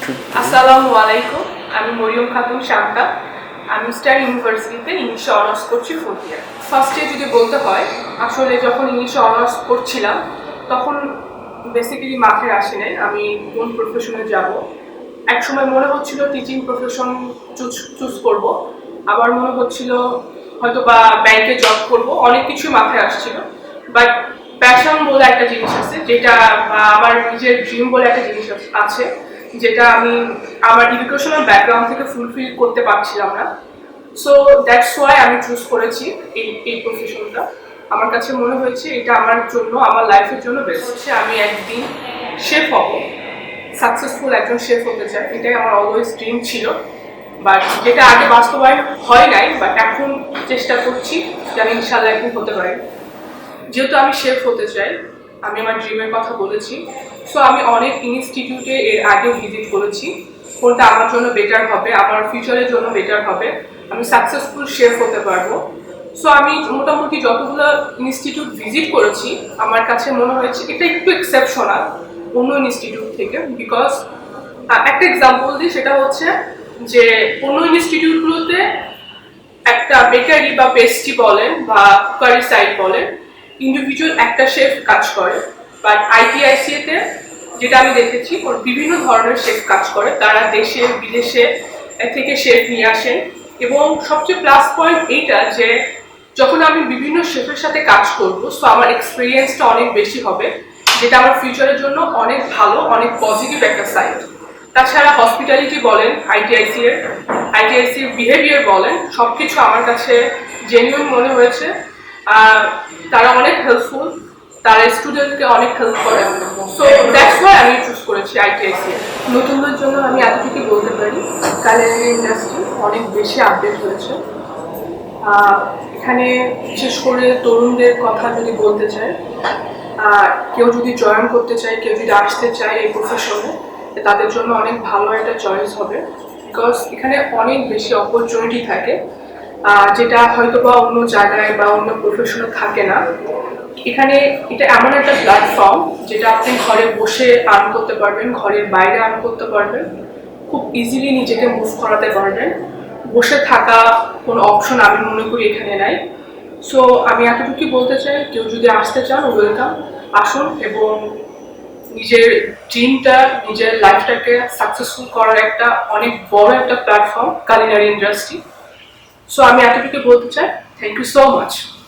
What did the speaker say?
আসসালামু আলাইকুম, আমি 𝗲𝗏𝗂𝗁 আমি স্টার ইউনিভার্সিটিতে ইংলিশে অনার্স করছি 4th ইয়ার। ফার্স্টে যদি বলতে হয়, আসলে যখন ইংলিশে অনার্স করছিলাম তখন বেসিক্যালি মাথায় আসে নাই আমি কোন প্রফেশনে যাব। এক সময় মনে হচ্ছিল টিচিং প্রফেশন চুজ করব, আবার মনে হচ্ছিল হয়তো বা ব্যাংকে জব করব, অনেক কিছু মাথায় আসছিল। বাট প্যাশন বলে একটা জিনিস আছে, যেটা আমার নিজের ড্রিম বলে একটা জিনিস আছে, যেটা আমি আমার এডুকেশনাল ব্যাকগ্রাউন্ড থেকে ফুলফিল করতে পারছিলাম না। সো দ্যাটস ওয়াই আমি চুজ করেছি এই প্রফেশনটা। আমার কাছে মনে হয়েছে এটা আমার জন্য, আমার লাইফের জন্য বেস্ট হচ্ছে। আমি একদিন শেফ হব, সাকসেসফুল একজন শেফ হতে চাই, এটাই আমার অলওয়েজ ড্রিম ছিল। বাট যেটা আগে বাস্তবায়ন হয় নাই, বাট এখন চেষ্টা করছি যেন ইনশাআল্লাহ একদিন হতে পারি। যেহেতু আমি শেফ হতে চাই, আমি আমার ড্রিমের কথা বলেছি, সো আমি অনেক ইনস্টিটিউটে এর আগে ভিজিট করেছি, কোনটা আমার জন্য বেটার হবে, আমার ফিউচারের জন্য বেটার হবে, আমি সাকসেসফুল শেফ হতে পারবো। সো আমি মোটামুটি যতগুলো ইনস্টিটিউট ভিজিট করেছি, আমার কাছে মনে হয়েছে এটা একটু এক্সেপশনাল অন্য ইনস্টিটিউট থেকে। বিকজ একটা এক্সাম্পল দিই, সেটা হচ্ছে যে অন্য ইনস্টিটিউটগুলোতে একটা বেকারি বা পেস্ট্রি বলেন বা কুকারি সাইড বলেন, ইন্ডিভিজুয়াল একটা শেফ কাজ করে। বাট ITICA-তে যেটা আমি দেখেছি, ওর বিভিন্ন ধরনের শেফ কাজ করে, তারা দেশে বিদেশে থেকে শেফ নিয়ে আসেন। এবং সবচেয়ে প্লাস পয়েন্ট এইটা যে যখন আমি বিভিন্ন শেফের সাথে কাজ করব, সো আমার এক্সপিরিয়েন্সটা অনেক বেশি হবে, যেটা আমার ফিউচারের জন্য অনেক ভালো, অনেক পজিটিভ একটা সাইড। তাছাড়া হসপিটালিটি বলেন, ITICA-র বিহেভিয়ার বলেন, সব কিছু আমার কাছে জেনুইন মনে হয়েছে। তারা অনেক হেল্পফুল, তারা স্টুডেন্টকে অনেক হেল্প করে। সো দ্যাটস ওয়াই আমি চুজ করেছি ITICA। নতুনদের জন্য আমি এতটুকু বলতে পারি, কালিনারি ইন্ডাস্ট্রি অনেক বেশি আপডেট হয়েছে। এখানে বিশেষ করে তরুণদের কথা যদি বলতে চাই, কেউ যদি জয়েন করতে চায়, কেউ যদি আসতে চায় এই প্রফেশনে, তাদের জন্য অনেক ভালো একটা চয়েস হবে। বিকজ এখানে অনেক বেশি অপরচুনিটি থাকে, যেটা হয়তো বা অন্য জায়গায় বা অন্য প্রফেশনে থাকে না। এখানে এটা এমন একটা প্ল্যাটফর্ম যেটা আপনি ঘরে বসে আর্ন করতে পারবেন, ঘরের বাইরে আর্ন করতে পারবেন, খুব ইজিলি নিজেকে মুভ করাতে পারবেন। বসে থাকা কোনো অপশন আমি মনে করি এখানে নাই। সো আমি এতটুকু বলতে চাই, কেউ যদি আসতে চান, ওয়েলকাম, আসুন এবং নিজের ড্রিমটা, নিজের লাইফটাকে সাকসেসফুল করার একটা অনেক বড় একটা প্ল্যাটফর্ম কালিনারি ইন্ডাস্ট্রি। সো আমি এতটুকু বলতে চাই। Thank you so much.